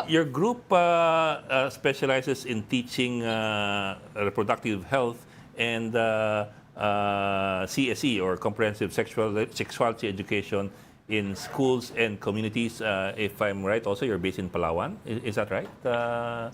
Your group specializes in teaching reproductive health and CSE, or comprehensive sexuality education, in schools and communities. If I'm right, also you're based in Palawan. Is that right?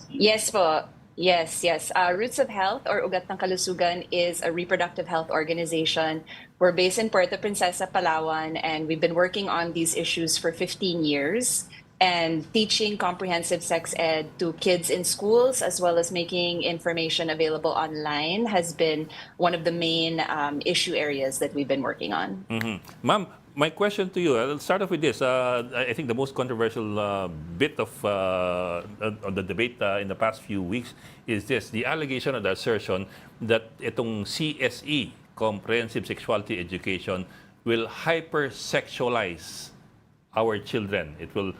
Yes po. Yes, yes. Roots of Health, or Ugat ng Kalusugan, is a reproductive health organization. We're based in Puerto Princesa, Palawan, and we've been working on these issues for 15 years and teaching comprehensive sex ed to kids in schools, as well as making information available online, has been one of the main issue areas that we've been working on. Ma'am, my question to you, I'll start off with this. I think the most controversial bit of the debate in the past few weeks is this, the allegation or the assertion that itong CSE, Comprehensive Sexuality Education, will hypersexualize our children. It will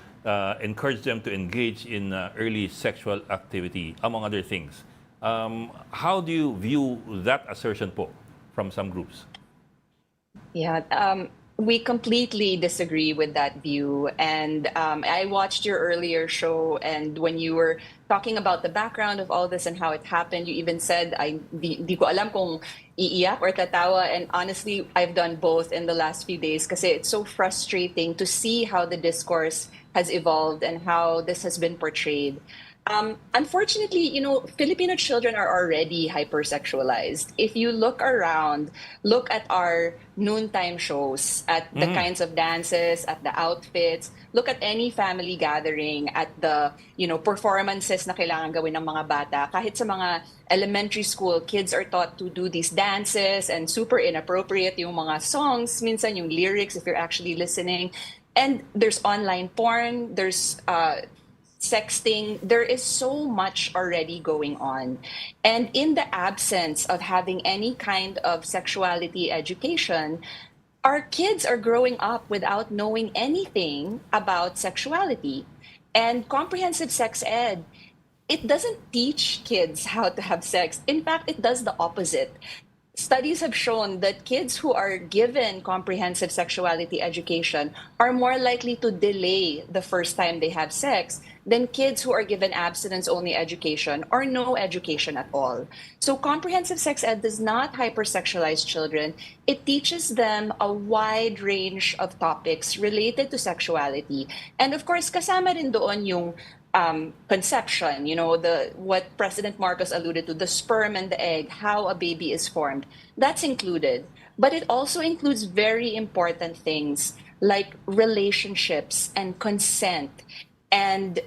encourage them to engage in early sexual activity, among other things. How do you view that assertion po from some groups? Yeah, we completely disagree with that view. And I watched your earlier show, and when you were talking about the background of all this and how it happened, you even said, di ko alam kung iiyak or tatawa. And honestly, I've done both in the last few days because it's so frustrating to see how the discourse has evolved and how this has been portrayed. Unfortunately, Filipino children are already hypersexualized. If you look around, look at our noontime shows, at the kinds of dances, at the outfits, look at any family gathering, at the, performances na kailangan gawin ng mga bata. Kahit sa mga elementary school, kids are taught to do these dances, and super inappropriate yung mga songs, minsan yung lyrics, if you're actually listening. And there's online porn, there's sexting. There is so much already going on. And in the absence of having any kind of sexuality education, our kids are growing up without knowing anything about sexuality. And comprehensive sex ed, it doesn't teach kids how to have sex. In fact, it does the opposite. Studies have shown that kids who are given comprehensive sexuality education are more likely to delay the first time they have sex than kids who are given abstinence-only education or no education at all. So comprehensive sex ed does not hypersexualize children. It teaches them a wide range of topics related to sexuality. And of course, kasama rin doon yung conception, what President Marcos alluded to, the sperm and the egg, how a baby is formed. That's included. But it also includes very important things like relationships and consent and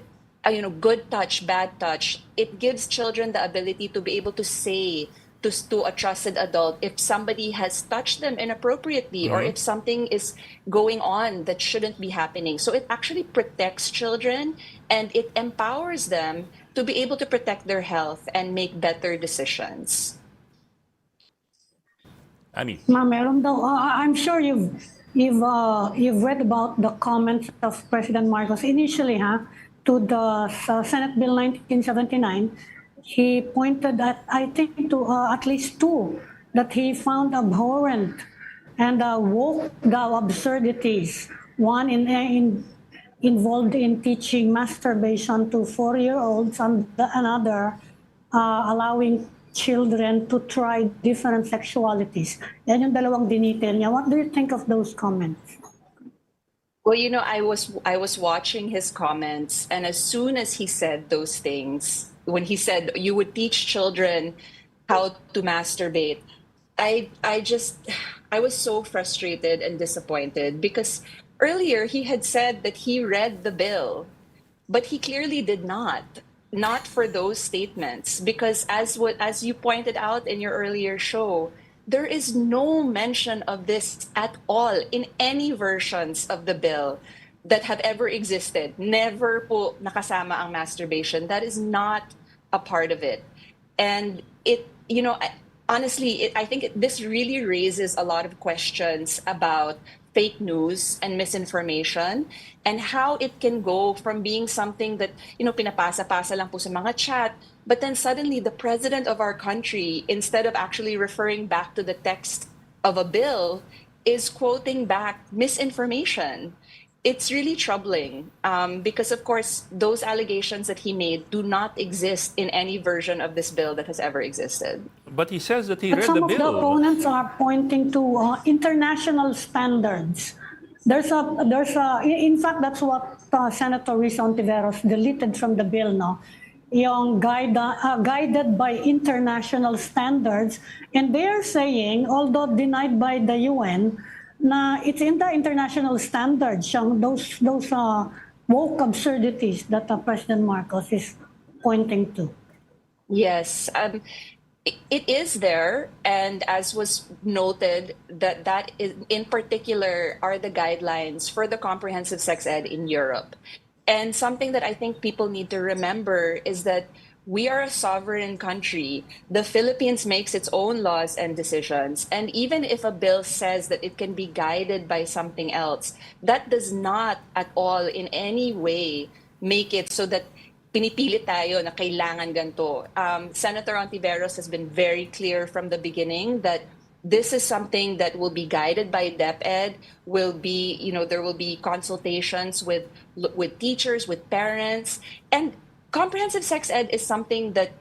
good touch, bad touch. It gives children the ability to be able to say to a trusted adult if somebody has touched them inappropriately or if something is going on that shouldn't be happening. So it actually protects children, and it empowers them to be able to protect their health and make better decisions. Ami. Meron daw. I'm sure you've read about the comments of President Marcos initially, to the Senate Bill 1979. He pointed at, I think, to at least two that he found abhorrent and woke the absurdities. One involved in teaching masturbation to 4-year-olds, and another allowing children to try different sexualities. Yan yung dalawang dinitil niya. What do you think of those comments? Well, I was watching his comments, and as soon as he said those things, when he said you would teach children how to masturbate, I was so frustrated and disappointed, because earlier he had said that he read the bill, but he clearly did not for those statements, because as you pointed out in your earlier show, there is no mention of this at all in any versions of the bill that have ever existed. Never po nakasama ang masturbation. That is not a part of it. And honestly, I think this really raises a lot of questions about fake news and misinformation, and how it can go from being something that, pinapasa-pasa lang po sa mga chat, but then suddenly the president of our country, instead of actually referring back to the text of a bill, is quoting back misinformation. it's really troubling because, of course, those allegations that he made do not exist in any version of this bill that has ever existed. But he says that he But read the some of the bill. opponents are pointing to international standards. In fact, that's what Senator Riz Ontiveros deleted from the bill, no? Yung guided by international standards. And they're saying, although denied by the UN, na it's in the international standards, those woke absurdities that President Marcos is pointing to. Yes, it is there, and as was noted, that is, in particular are the guidelines for the comprehensive sex ed in Europe. And something that I think people need to remember is that we are a sovereign country. The Philippines makes its own laws and decisions. And even if a bill says that it can be guided by something else, that does not at all in any way make it so that pinipilit tayo na kailangan ganito. Senator Ontiveros has been very clear from the beginning that this is something that will be guided by DepEd, there will be consultations with teachers, with parents, and comprehensive sex ed is something that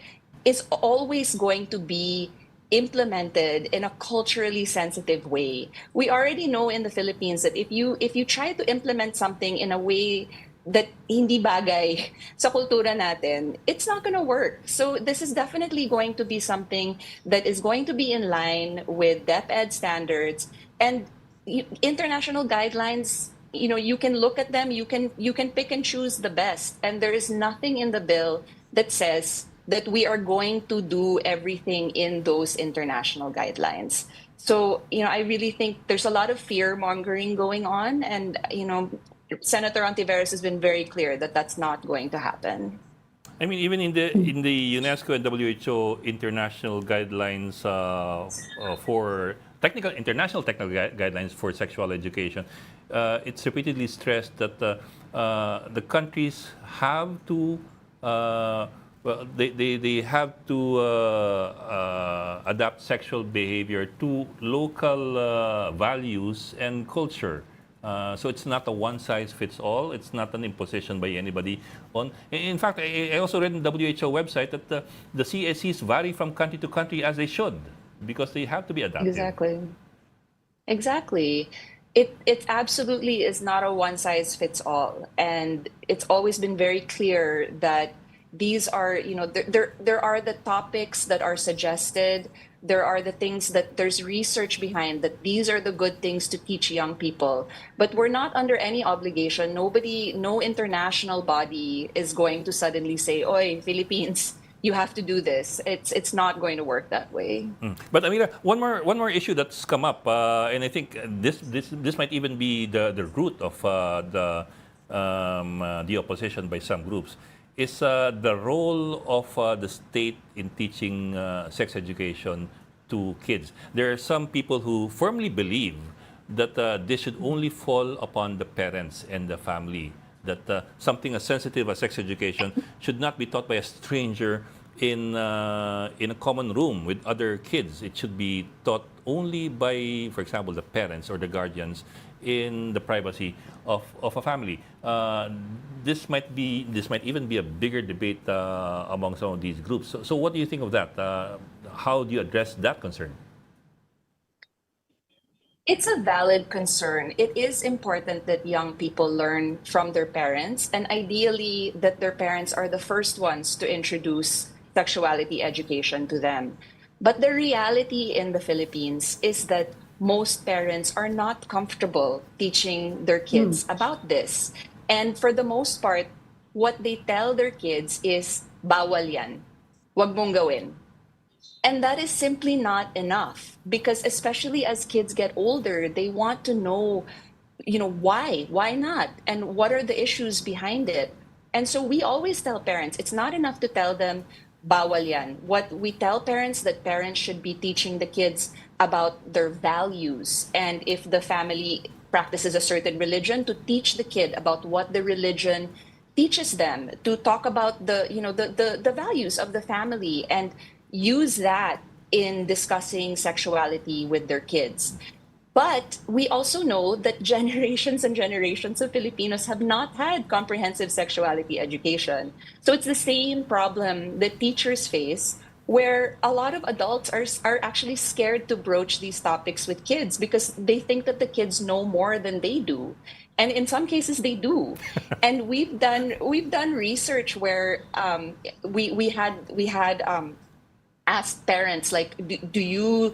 is always going to be implemented in a culturally sensitive way. We already know in the Philippines that if you try to implement something in a way that hindi bagay sa kultura natin, it's not going to work. So this is definitely going to be something that is going to be in line with DepEd standards and international guidelines. You can look at them, you can pick and choose the best. And there is nothing in the bill that says that we are going to do everything in those international guidelines. So, I really think there's a lot of fear mongering going on, and, Senator Ontiveros has been very clear that that's not going to happen. I mean, even in the UNESCO and WHO international guidelines for international technical guidelines for sexual education, it's repeatedly stressed that the countries have to they have to adapt sexual behavior to local values and culture. So it's not a one-size-fits-all. It's not an imposition by anybody. In fact, I also read in the WHO website that the CSCs vary from country to country as they should, because they have to be adapted. Exactly. It absolutely is not a one-size-fits-all, and it's always been very clear that these are, there are the topics that are suggested. There are the things that there's research behind, that these are the good things to teach young people. But we're not under any obligation. No international body is going to suddenly say, "Oy, Philippines, you have to do this." It's not going to work that way. But Amina, one more issue that's come up, and I think this might even be the root of the opposition by some groups, is the role of the state in teaching sex education to kids. There are some people who firmly believe that this should only fall upon the parents and the family, that something as sensitive as sex education should not be taught by a stranger in a common room with other kids. It should be taught only by, for example, the parents or the guardians in the privacy of a family. This might even be a bigger debate among some of these groups. So what do you think of that? How do you address that concern? It's a valid concern. It is important that young people learn from their parents, and ideally that their parents are the first ones to introduce sexuality education to them. But the reality in the Philippines is that most parents are not comfortable teaching their kids about this. And for the most part, what they tell their kids is, bawal yan, wag mong gawin. And that is simply not enough, because especially as kids get older, they want to know, why not? And what are the issues behind it? And so we always tell parents, it's not enough to tell them, bawal yan. What we tell parents, that parents should be teaching the kids about their values. And if the family practices a certain religion, to teach the kid about what the religion teaches them, to talk about the values of the family, and use that in discussing sexuality with their kids. But we also know that generations and generations of Filipinos have not had comprehensive sexuality education. So it's the same problem that teachers face, where a lot of adults are actually scared to broach these topics with kids because they think that the kids know more than they do. And in some cases they do. And we've done research where we had asked parents, like, do you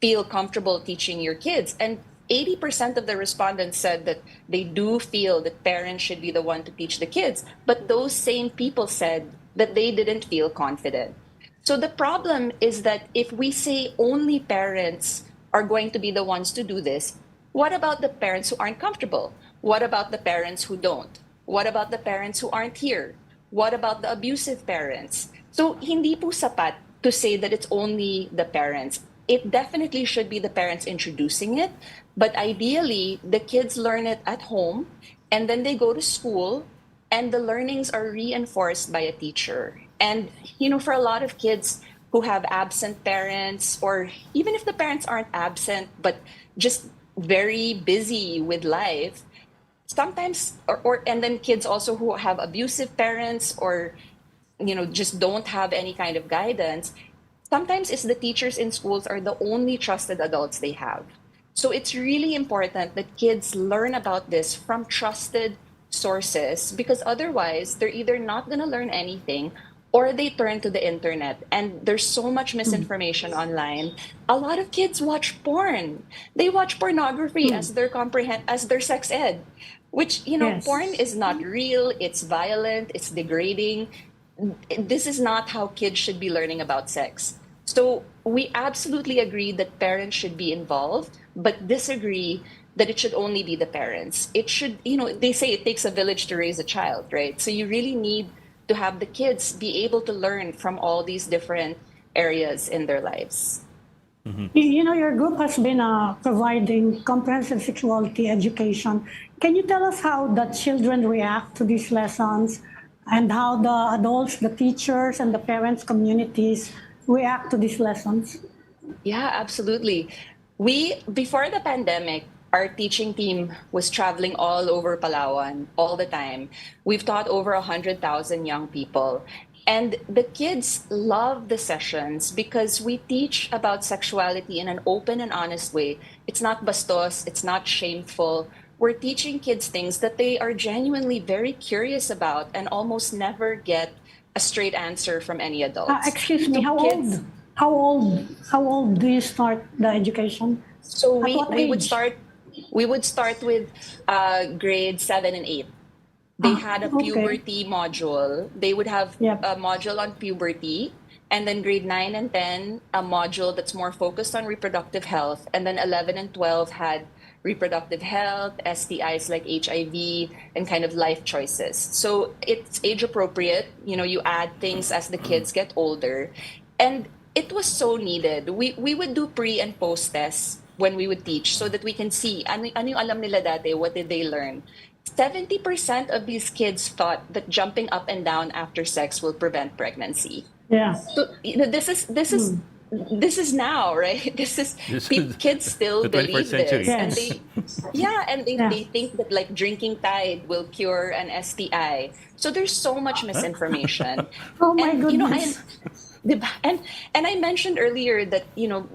feel comfortable teaching your kids? And 80% of the respondents said that they do feel that parents should be the one to teach the kids. But those same people said that they didn't feel confident. So the problem is that if we say only parents are going to be the ones to do this, what about the parents who aren't comfortable? What about the parents who don't? What about the parents who aren't here? What about the abusive parents? So hindi po sapat to say that it's only the parents. It definitely should be the parents introducing it, but ideally the kids learn it at home and then they go to school and the learnings are reinforced by a teacher. And for a lot of kids who have absent parents, or even if the parents aren't absent but just very busy with life, sometimes or and then kids also who have abusive parents, or just don't have any kind of guidance, sometimes it's the teachers in schools are the only trusted adults they have. So it's really important that kids learn about this from trusted sources, because otherwise they're either not going to learn anything or they turn to the internet, and there's so much misinformation online. A lot of kids watch porn. They watch pornography as their sex ed, which Yes. porn is not real, it's violent, it's degrading. This is not how kids should be learning about sex. So we absolutely agree that parents should be involved, but disagree that it should only be the parents. It should, they say it takes a village to raise a child, right? So you really need to have the kids be able to learn from all these different areas in their lives. Your group has been providing comprehensive sexuality education. Can you tell us how the children react to these lessons and how the adults, the teachers, and the parents' communities react to these lessons? Yeah, absolutely. Before the pandemic, our teaching team was traveling all over Palawan all the time. We've taught over 100,000 young people. And the kids love the sessions because we teach about sexuality in an open and honest way. It's not bastos, it's not shameful. We're teaching kids things that they are genuinely very curious about and almost never get a straight answer from any adults. Excuse me, So how kids- old? How old do you start the education? So At what we would age? start with grade 7 and 8. They had a okay. puberty module. They would have Yep. a module on puberty, and then grade 9 and 10 a module that's more focused on reproductive health, and then 11 and 12 had reproductive health, STIs like HIV, and kind of life choices. So it's age appropriate. You add things as the kids get older, and it was so needed. We would do pre and post tests when we would teach so that we can see ano yung alam nila dati, what did they learn. 70% of these kids thought that jumping up and down after sex will prevent pregnancy. Yeah. So this is now, right? This is kids still the 21st believe century. this, and Yes. they think that like drinking Tide will cure an STI. So there's so much misinformation. Oh my And goodness. Diba? And I mentioned earlier that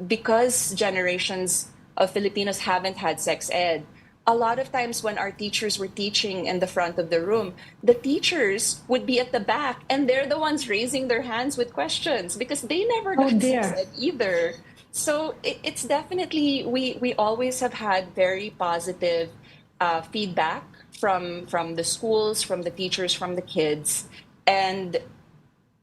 because generations of Filipinos haven't had sex ed, a lot of times when our teachers were teaching in the front of the room, the teachers would be at the back and they're the ones raising their hands with questions because they never Oh, got dear. sex ed either. So it's definitely, we always have had very positive feedback from the schools, from the teachers, from the kids. And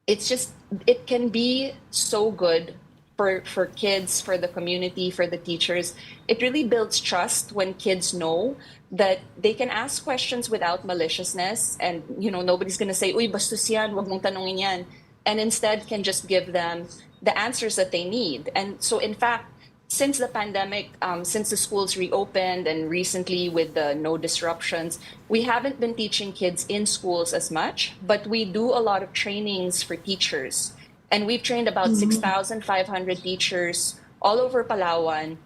it can be so good for kids, for the community, for the teachers. It really builds trust when kids know that they can ask questions without maliciousness, and nobody's gonna say, "Uy, bastos yan, wag mong tanungin yan," and instead can just give them the answers that they need. And so, in fact, since the pandemic, since the schools reopened, and recently with the no disruptions, we haven't been teaching kids in schools as much, but we do a lot of trainings for teachers. And we've trained about 6,500 teachers all over Palawan.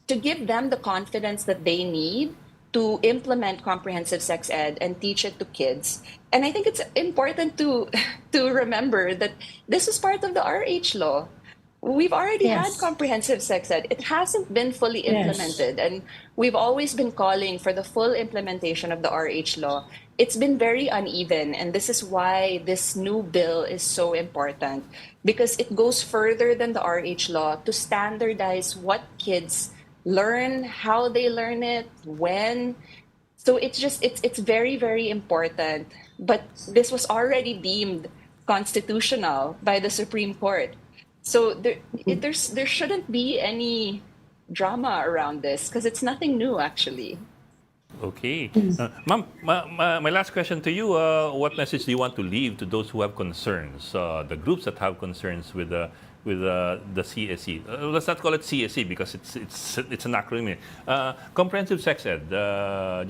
to give them the confidence that they need to implement comprehensive sex ed and teach it to kids. And I think it's important to to remember that this is part of the RH law. We've already had Yes. comprehensive sex ed. It hasn't been fully Yes. implemented, and we've always been calling for the full implementation of the RH law. It's been very uneven, and this is why this new bill is so important, because it goes further than the RH law to standardize what kids learn, how they learn it, when. So it's very, very important. But this was already deemed constitutional by the Supreme Court. So there shouldn't be any drama around this because it's nothing new, actually. Okay. Ma'am, my last question to you, what message do you want to leave to those who have concerns, the groups that have concerns with the CSE? Let's not call it CSE because it's an acronym. Comprehensive Sex Ed,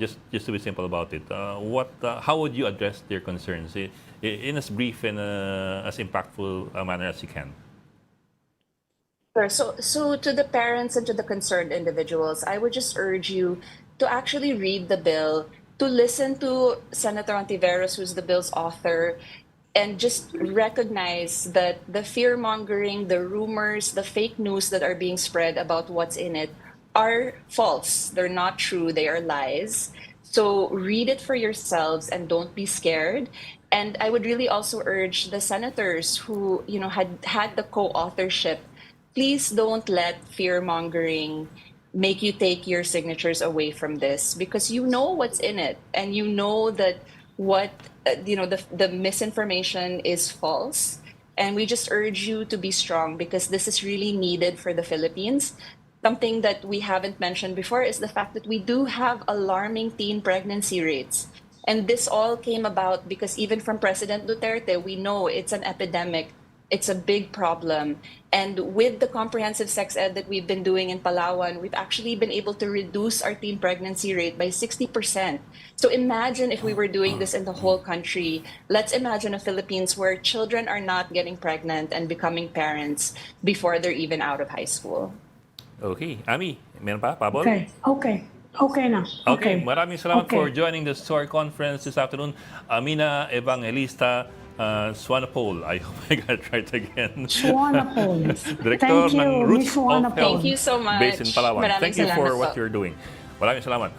just to be simple about it, how would you address their concerns in as brief and as impactful a manner as you can? Sure. So to the parents and to the concerned individuals, I would just urge you to actually read the bill, to listen to Senator Ontiveros, who's the bill's author, and just recognize that the fear mongering, the rumors, the fake news that are being spread about what's in it are false. They're not true. They are lies. So read it for yourselves and don't be scared. And I would really also urge the senators who, had the co-authorship, please don't let fear mongering make you take your signatures away from this, because you know what's in it and you know that the misinformation is false. And we just urge you to be strong because this is really needed for the Philippines. Something that we haven't mentioned before is the fact that we do have alarming teen pregnancy rates. And this all came about because even from President Duterte, we know it's an epidemic. It's a big problem. And with the comprehensive sex ed that we've been doing in Palawan, we've actually been able to reduce our teen pregnancy rate by 60%. So imagine if we were doing this in the whole country. Let's imagine a Philippines where children are not getting pregnant and becoming parents before they're even out of high school. Okay. Ami, meron pa? Pabol? Okay na. Okay, maraming salamat Okay. for joining the Story Conference this afternoon. Amina, Evangelista, Swanepoel. I hope I got it right again. Swanepoel. Director Thank you, ng Roots Miss of Swanepoel. Health Thank you so much. based in Palawan. Maraming Thank you for salamat what po. you're doing. Maraming salamat.